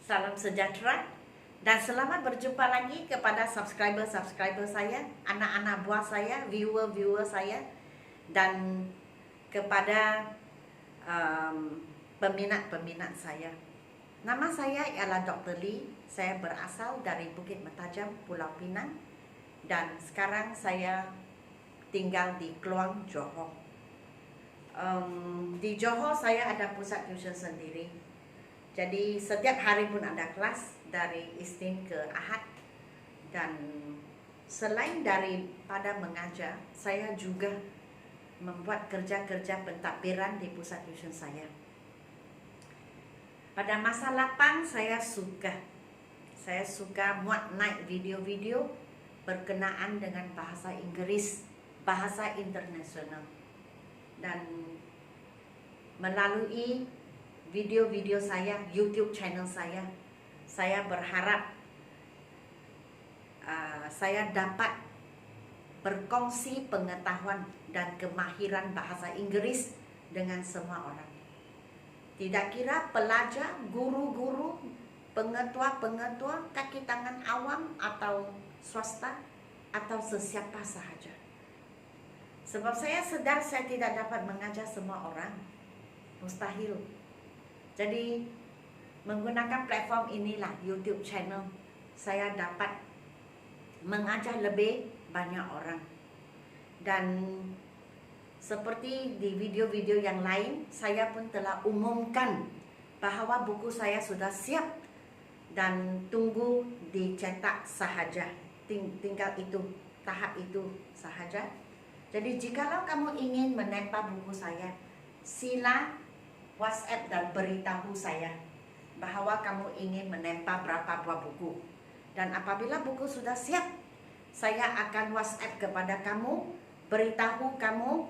Salam sejahtera dan selamat berjumpa lagi kepada subscriber saya, anak-anak buah saya, viewer saya, dan kepada peminat-peminat saya. Nama saya ialah Dr. Lee. Saya berasal dari Bukit Mertajam, Pulau Pinang, dan sekarang saya tinggal di Kluang, Johor. Di Johor saya ada pusat tuition sendiri. Jadi setiap hari pun ada kelas dari Isnin ke Ahad. Dan selain daripada mengajar, saya juga membuat kerja-kerja pentadbiran di pusat tuition saya. Pada masa lapang saya suka muat naik video-video berkenaan dengan bahasa Inggeris, bahasa internasional. Dan melalui video-video saya, YouTube channel saya berharap saya dapat berkongsi pengetahuan dan kemahiran bahasa Inggris dengan semua orang. Tidak kira pelajar, guru-guru, pengetua-pengetua, kaki tangan awam atau swasta atau sesiapa sahaja. Sebab saya sedar saya tidak dapat mengajar semua orang. Mustahil. Jadi menggunakan platform inilah, YouTube channel, saya dapat mengajar lebih banyak orang. Dan seperti di video-video yang lain, saya pun telah umumkan bahawa buku saya sudah siap dan tunggu dicetak sahaja. Tinggal itu, tahap itu sahaja. Jadi jikalau kamu ingin menempa buku saya, sila WhatsApp dan beritahu saya bahawa kamu ingin menempa berapa buah buku. Dan apabila buku sudah siap, saya akan WhatsApp kepada kamu, beritahu kamu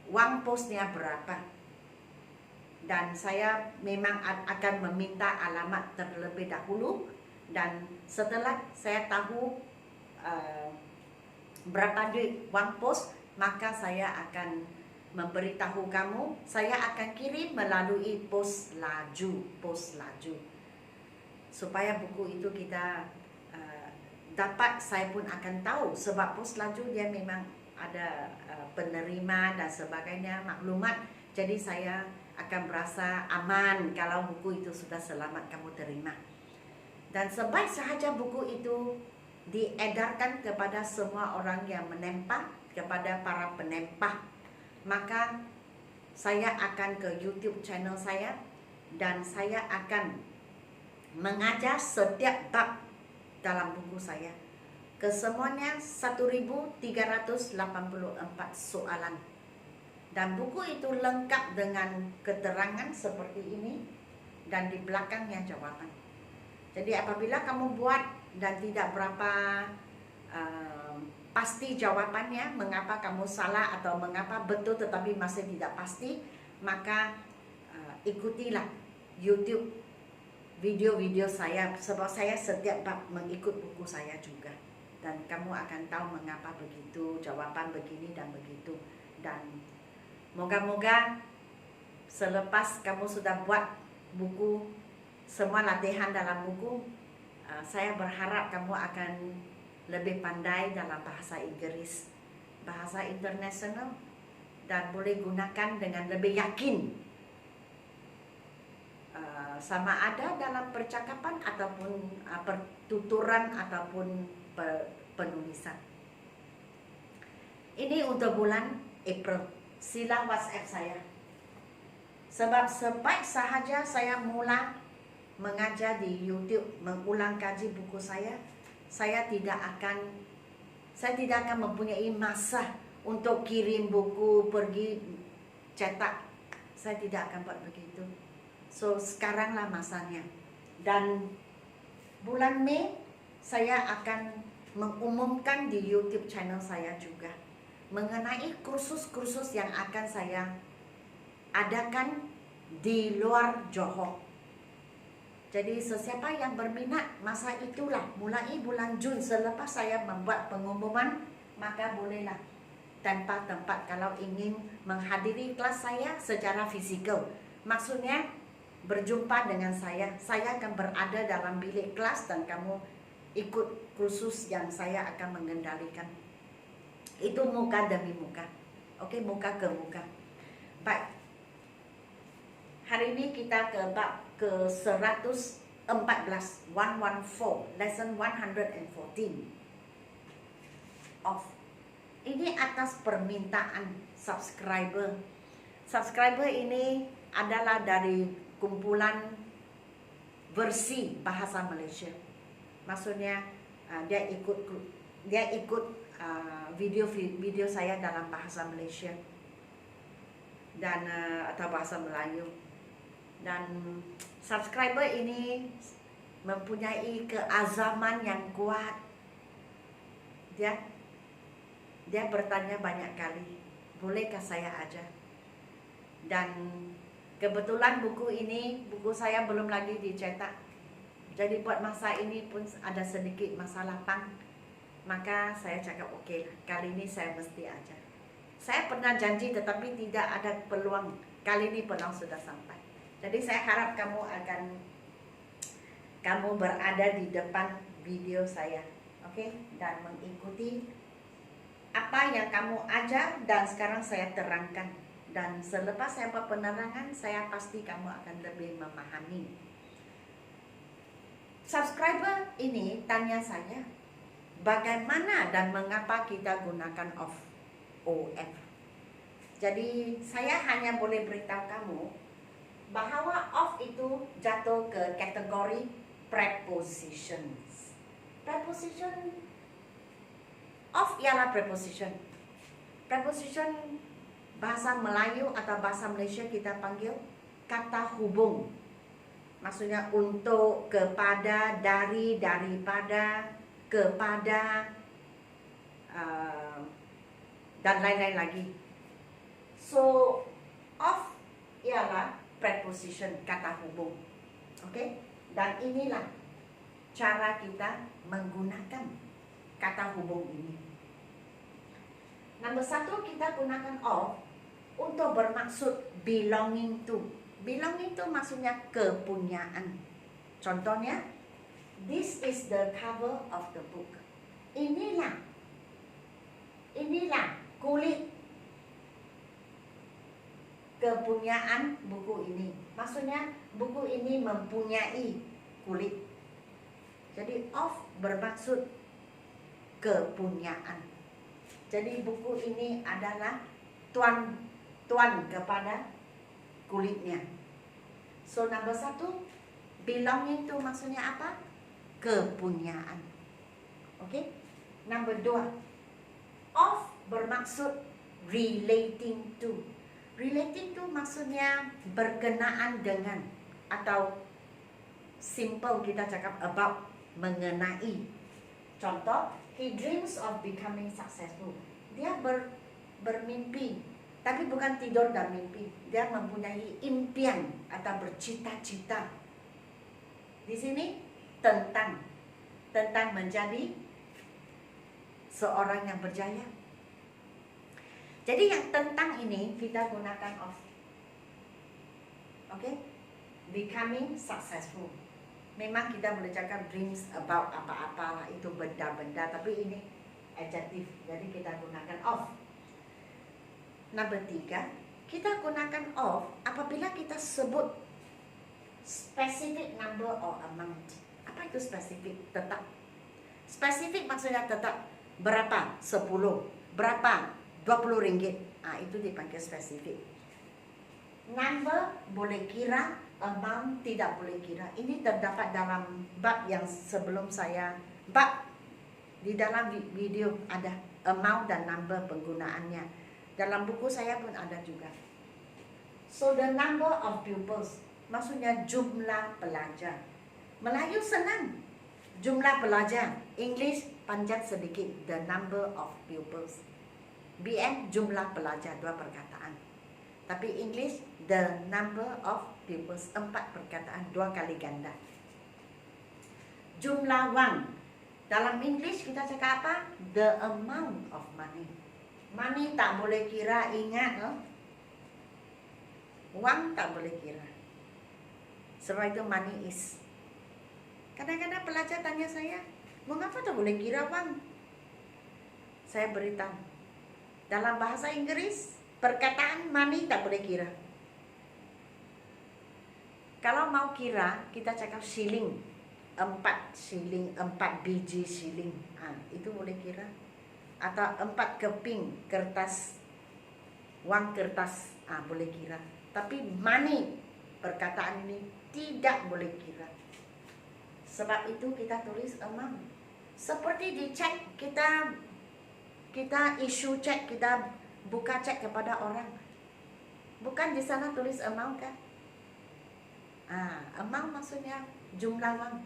wang postnya berapa. Dan saya memang akan meminta alamat terlebih dahulu. Dan setelah saya tahu berapa duit wang post, maka saya akan memberitahu kamu. Saya akan kirim melalui pos laju, supaya buku itu kita dapat. Saya pun akan tahu, sebab pos laju dia memang ada penerima dan sebagainya, maklumat. Jadi saya akan merasa aman kalau buku itu sudah selamat kamu terima. Dan sebaik sahaja buku itu diedarkan kepada semua orang yang menempa, kepada para penempah, maka saya akan ke YouTube channel saya dan saya akan mengajar setiap bab dalam buku saya. Kesemuanya 1384 soalan. Dan buku itu lengkap dengan keterangan seperti ini dan di belakangnya jawaban. Jadi apabila kamu buat dan tidak berapa pasti jawabannya, mengapa kamu salah atau mengapa betul tetapi masih tidak pasti, maka ikutilah YouTube video-video saya, sebab saya setiap bab mengikut buku saya juga. Dan kamu akan tahu mengapa begitu, jawaban begini dan begitu. Dan moga-moga selepas kamu sudah buat buku, semua latihan dalam buku, saya berharap kamu akan lebih pandai dalam bahasa Inggris, bahasa internasional, dan boleh gunakan dengan lebih yakin, sama ada dalam percakapan ataupun pertuturan ataupun penulisan. Ini untuk bulan April. Sila WhatsApp saya. Sebab sebaik sahaja saya mula mengajar di YouTube, mengulang kaji buku saya tidak akan mempunyai masa untuk kirim buku, pergi cetak. Saya tidak akan buat begitu. So sekaranglah masanya. Dan bulan Mei saya akan mengumumkan di YouTube channel saya juga mengenai kursus-kursus yang akan saya adakan di luar Johor. Jadi sesiapa yang berminat, masa itulah mulai bulan Jun selepas saya membuat pengumuman, maka bolehlah tempat-tempat kalau ingin menghadiri kelas saya secara fizikal. Maksudnya berjumpa dengan saya akan berada dalam bilik kelas dan kamu ikut kursus yang saya akan mengendalikan. Itu muka demi muka. Oke, muka ke muka. Baik. Hari ini kita ke bab ke 114, 114, lesson 114. Off. Ini atas permintaan subscriber. Subscriber ini adalah dari kumpulan versi bahasa Malaysia. Maksudnya dia ikut video saya dalam bahasa Malaysia dan atau bahasa Melayu. Dan subscriber ini mempunyai keazaman yang kuat. Dia bertanya banyak kali, bolehkah saya ajar? Dan kebetulan buku saya belum lagi dicetak. Jadi buat masa ini pun ada sedikit masalah pang. Maka saya cakap okey lah, kali ini saya mesti ajar. Saya pernah janji tetapi tidak ada peluang. Kali ini peluang sudah sampai. Jadi saya harap kamu berada di depan video saya, okey, dan mengikuti apa yang kamu ajar dan sekarang saya terangkan. Dan selepas saya buat penerangan, saya pasti kamu akan lebih memahami. Subscriber ini tanya saya, bagaimana dan mengapa kita gunakan OF. Jadi saya hanya boleh beritahu kamu bahawa OF itu jatuh ke kategori prepositions. Preposition, OF ialah preposition. Preposition bahasa Melayu atau bahasa Malaysia kita panggil kata hubung. Maksudnya untuk, kepada, dari, daripada, kepada, dan lain-lain lagi. So, OF ialah preposition, kata hubung. Okey? Dan inilah cara kita menggunakan kata hubung ini. Nombor satu, kita gunakan OF untuk bermaksud belonging to. Belonging to maksudnya kepunyaan. Contohnya, this is the cover of the book. Inilah kulit kepunyaan buku ini. Maksudnya buku ini mempunyai kulit. Jadi OF bermaksud kepunyaan. Jadi buku ini adalah tuan kepada kulitnya. So nombor satu, belonging to maksudnya apa? Kepunyaan. Okey. Nombor dua, OF bermaksud relating to. Relating to maksudnya berkenaan dengan, atau simple kita cakap about, mengenai. Contoh, he dreams of becoming successful. Dia bermimpi, tapi bukan tidur dan mimpi. Dia mempunyai impian atau bercita-cita. Di sini tentang menjadi seorang yang berjaya. Jadi yang tentang ini kita gunakan OF. Okey? Becoming successful. Memang kita boleh cakap dreams about apa-apa lah, itu benda-benda, tapi ini adjective. Jadi kita gunakan OF. Nombor tiga, kita gunakan OF apabila kita sebut specific number or amount. Apa itu spesifik? Tetap. Spesifik maksudnya tetap. Berapa? 10. Berapa? 20 ringgit. Itu dipanggil spesifik. Number boleh kira, amount tidak boleh kira. Ini terdapat dalam bab yang sebelum saya, bab di dalam video ada amount dan number penggunaannya. Dalam buku saya pun ada juga. So the number of pupils maksudnya jumlah pelajar. Melayu senang, jumlah pelajar. English panjang sedikit, the number of pupils. BM jumlah pelajar, 2 perkataan. Tapi English the number of pupils, 4 perkataan, 2 kali ganda. Jumlah wang. Dalam English kita cakap apa? The amount of money. Money tak boleh kira, ingat. Wang tak boleh kira. Sebab itu money is. Kadang-kadang pelajar tanya saya, mengapa tak boleh kira wang? Saya beritahu, dalam bahasa Inggris, perkataan money tak boleh kira. Kalau mau kira, kita cakap shilling, 4 shilling, 4 biji shilling, itu boleh kira. Atau 4 keping kertas, wang kertas, boleh kira. Tapi money, perkataan ini tidak boleh kira. Sebab itu kita tulis amount. Seperti di cek, kita issue cek, kita buka cek kepada orang. Bukan di sana tulis amount kan? Amount maksudnya jumlah wang.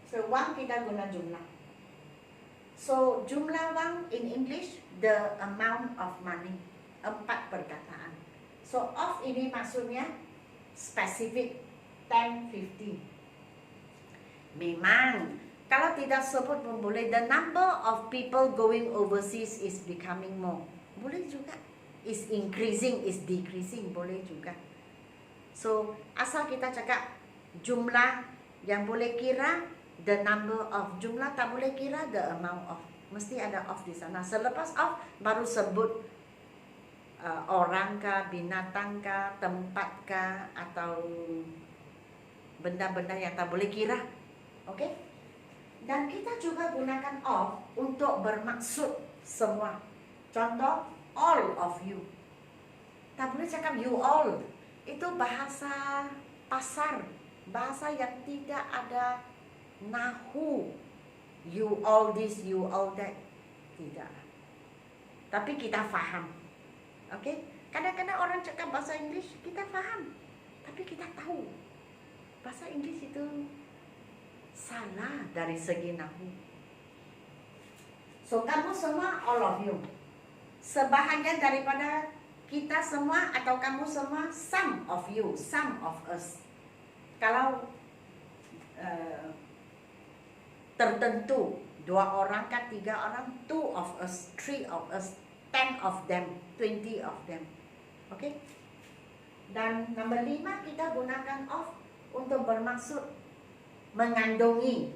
So wang kita guna jumlah. So jumlah wang in English, the amount of money. 4 perkataan. So of ini maksudnya spesifik, 10, 50. Memang kalau tidak sebut pun boleh. The number of people going overseas is becoming more. Boleh juga. Is increasing, is decreasing. Boleh juga. So asal kita cakap jumlah yang boleh kira, the number of. Jumlah tak boleh kira, the amount of. Mesti ada of di sana. Selepas of baru sebut orang kah, binatang kah, tempat kah, atau benda-benda yang tak boleh kira. Oke? Dan kita juga gunakan of untuk bermaksud semua. Contoh, all of you. Tak boleh cakap you all. Itu bahasa pasar, bahasa yang tidak ada nahu. You all this, you all that. Tidak. Tapi kita faham. Oke? Kadang-kadang orang cakap bahasa Inggris, kita faham. Tapi kita tahu bahasa Inggris itu salah dari segi nahu. So kamu semua, all of you. Sebahagian daripada kita semua atau kamu semua, some of you, some of us. Kalau tertentu 2 orang kan, 3 orang, 2 of us, 3 of us, 10 of them, 20 of them. Oke? Dan nomor 5 kita gunakan of untuk bermaksud mengandungi.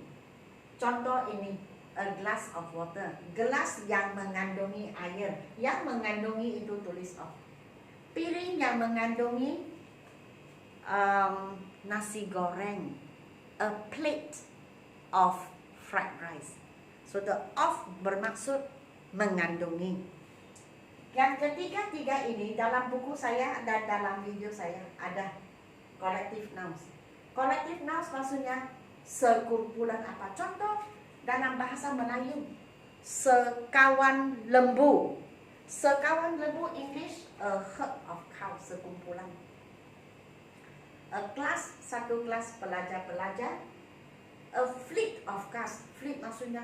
Contoh ini, a glass of water. Gelas yang mengandungi air. Yang mengandungi itu tulis of. Piring yang mengandungi nasi goreng. A plate of fried rice. So the of bermaksud mengandungi. Yang ketiga ini dalam buku saya dan dalam video saya ada collective nouns. Collective nouns maksudnya sekumpulan apa. Contoh dalam bahasa Melayu, sekawan lembu. Sekawan lembu English, a herd of cows, sekumpulan. A class, satu kelas pelajar-pelajar. A fleet of cars. Fleet maksudnya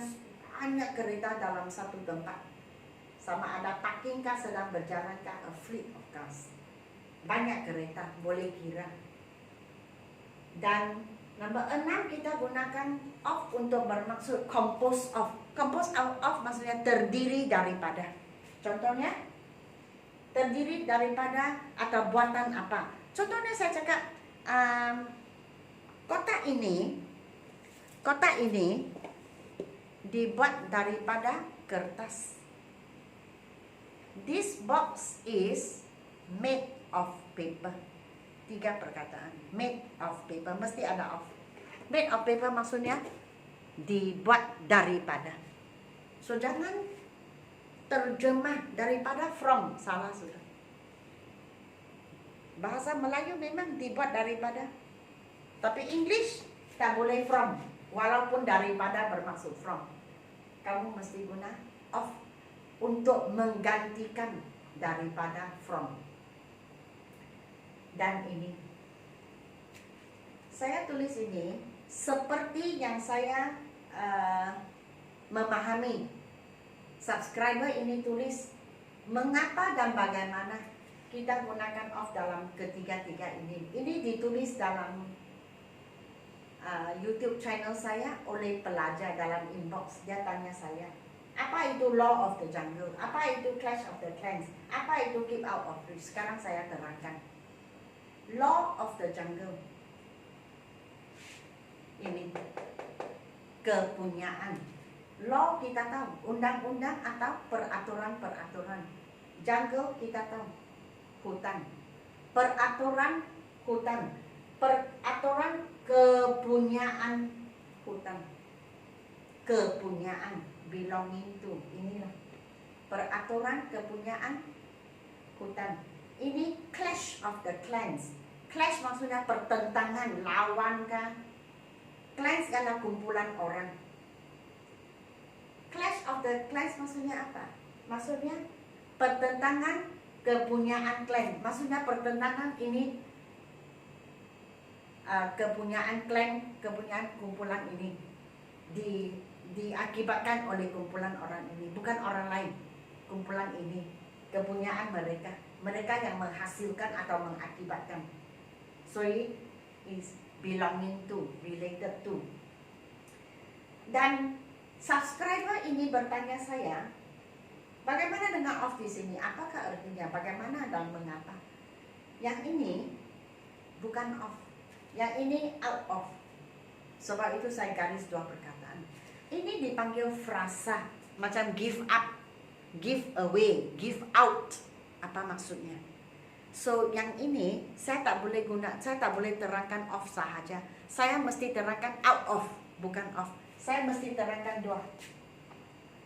banyak kereta dalam satu tempat. Sama ada parking kah, sedang berjalan kah, a fleet of cars. Banyak kereta, boleh kira. Dan nombor 6 kita gunakan of untuk bermaksud compose of. Compose of maksudnya terdiri daripada. Contohnya, terdiri daripada atau buatan apa. Contohnya saya cakap, kotak ini dibuat daripada kertas. This box is made of paper. 3 perkataan. Made of paper. Mesti ada of. Made of paper maksudnya dibuat daripada. So jangan terjemah daripada from. Salah sudah. Bahasa Melayu memang dibuat daripada. Tapi English tak boleh from. Walaupun daripada bermaksud from. Kamu mesti guna of untuk menggantikan daripada from. Dan ini saya tulis ini seperti yang saya memahami. Subscriber ini tulis mengapa dan bagaimana kita gunakan of dalam ketiga-tiga ini. Ini ditulis dalam YouTube channel saya oleh pelajar dalam inbox. Dia tanya saya, apa itu Law of the Jungle? Apa itu Clash of the Clans? Apa itu Keep Out of Reach? Sekarang saya terangkan. Law of the Jungle. Ini kepunyaan. Law kita tahu, undang-undang atau peraturan-peraturan. Jungle kita tahu, hutan. Peraturan hutan, peraturan kepunyaan hutan. Kepunyaan, belonging to, inilah peraturan kepunyaan hutan. Ini clash of the clans. Clash maksudnya pertentangan, lawan kah? Clans adalah kumpulan orang. Clash of the clans maksudnya apa? Maksudnya pertentangan kepunyaan klan. Maksudnya pertentangan ini kepunyaan klan, kepunyaan kumpulan ini diakibatkan oleh kumpulan orang ini, bukan orang lain. Kumpulan ini kepunyaan mereka. Mereka yang menghasilkan atau mengakibatkan. So it is belonging to, related to. Dan subscriber ini bertanya saya, bagaimana dengan off di sini? Apakah artinya? Bagaimana dan mengapa? Yang ini bukan off, yang ini out of. Sebab itu saya garis dua perkataan. Ini dipanggil frasa, macam give up, give away, give out. Apa maksudnya? So yang ini saya tak boleh terangkan off sahaja. Saya mesti terangkan out of, bukan off. Saya mesti terangkan dua.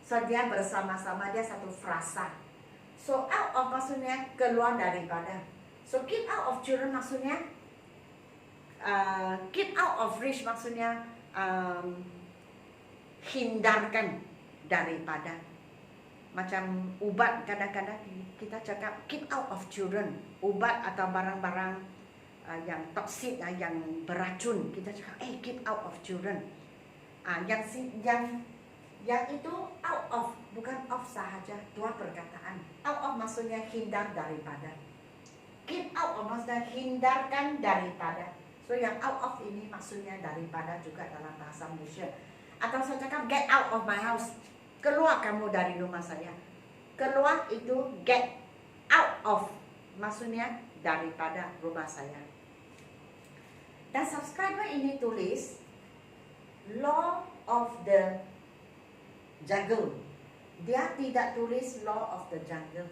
So dia bersama-sama, dia satu frasa. So out of maksudnya keluar daripada. So keep out of children maksudnya keep out of reach maksudnya hindarkan daripada. Macam ubat, kadang-kadang kita cakap keep out of children. Ubat atau barang-barang yang toksik, yang beracun, kita cakap keep out of children. Yang itu out of, bukan off sahaja, dua perkataan. Out of maksudnya hindar daripada. Keep out of maksudnya hindarkan daripada. So yang out of ini maksudnya daripada juga dalam bahasa Malaysia. Atau saya cakap get out of my house. Keluar kamu dari rumah saya. Keluar itu get out of, maksudnya daripada rumah saya. Dan subscriber ini tulis law of the jungle. Dia tidak tulis law of the jungle.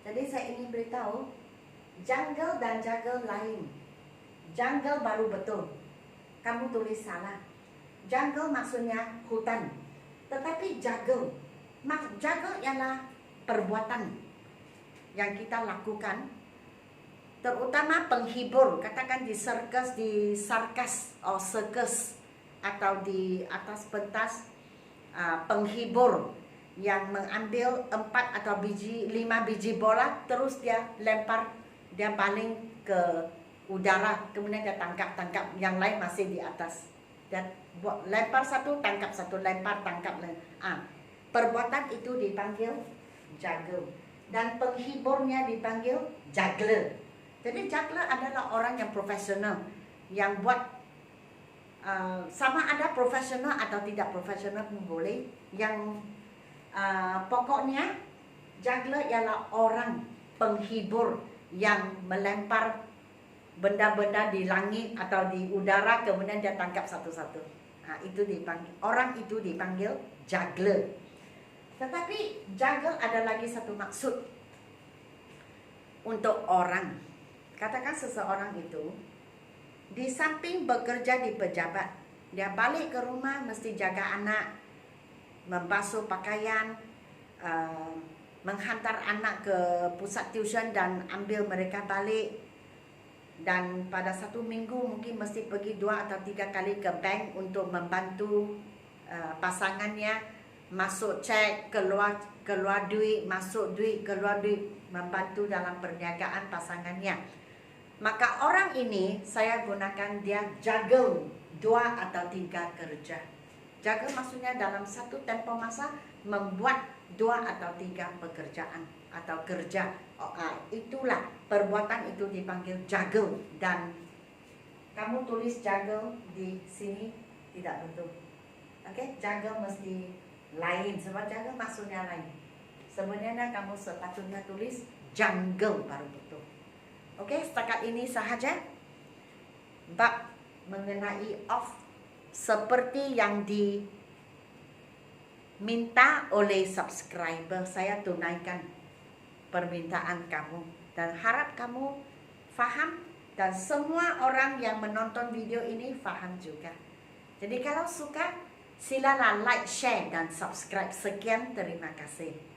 Jadi saya ingin beritahu, jungle dan jungle lain. Jungle baru betul. Kamu tulis salah. Jungle maksudnya hutan. Tetapi jungle ialah perbuatan yang kita lakukan, terutama penghibur, katakan di sarkas atau di atas pentas, penghibur yang mengambil 4 atau 5 biji bola, terus dia lempar, dia baling ke udara, kemudian dia tangkap, yang lain masih di atas. Dan lempar satu, tangkap satu, lempar, tangkap. Perbuatan itu dipanggil juggle. Dan penghiburnya dipanggil juggler. Jadi juggler adalah orang yang profesional, yang buat sama ada profesional atau tidak profesional pun boleh. Yang pokoknya juggler ialah orang penghibur yang melempar benda-benda di langit atau di udara, kemudian dia tangkap satu-satu. Itu dipanggil, orang itu dipanggil juggler. Tetapi juggle ada lagi satu maksud untuk orang. Katakan seseorang itu di samping bekerja di pejabat, dia balik ke rumah mesti jaga anak, membasuh pakaian, menghantar anak ke pusat tuition dan ambil mereka balik. Dan pada satu minggu mungkin mesti pergi 2 atau 3 kali ke bank untuk membantu pasangannya masuk cek, keluar duit, masuk duit, keluar duit, membantu dalam perniagaan pasangannya. Maka orang ini saya gunakan dia juggle 2 atau 3 kerja. Juggle maksudnya dalam satu tempo masa membuat 2 atau 3 pekerjaan atau kerja. Itulah perbuatan itu dipanggil juggle. Dan kamu tulis juggle di sini tidak betul. Juggle mesti lain, sebab juggle maksudnya lain. Sebenarnya kamu sepatutnya tulis jungle baru betul. Setakat ini sahaja bab mengenai off seperti yang diminta oleh subscriber. Saya tunaikan permintaan kamu dan harap kamu faham dan semua orang yang menonton video ini faham juga. Jadi kalau suka, silalah like, share dan subscribe. Sekian, terima kasih.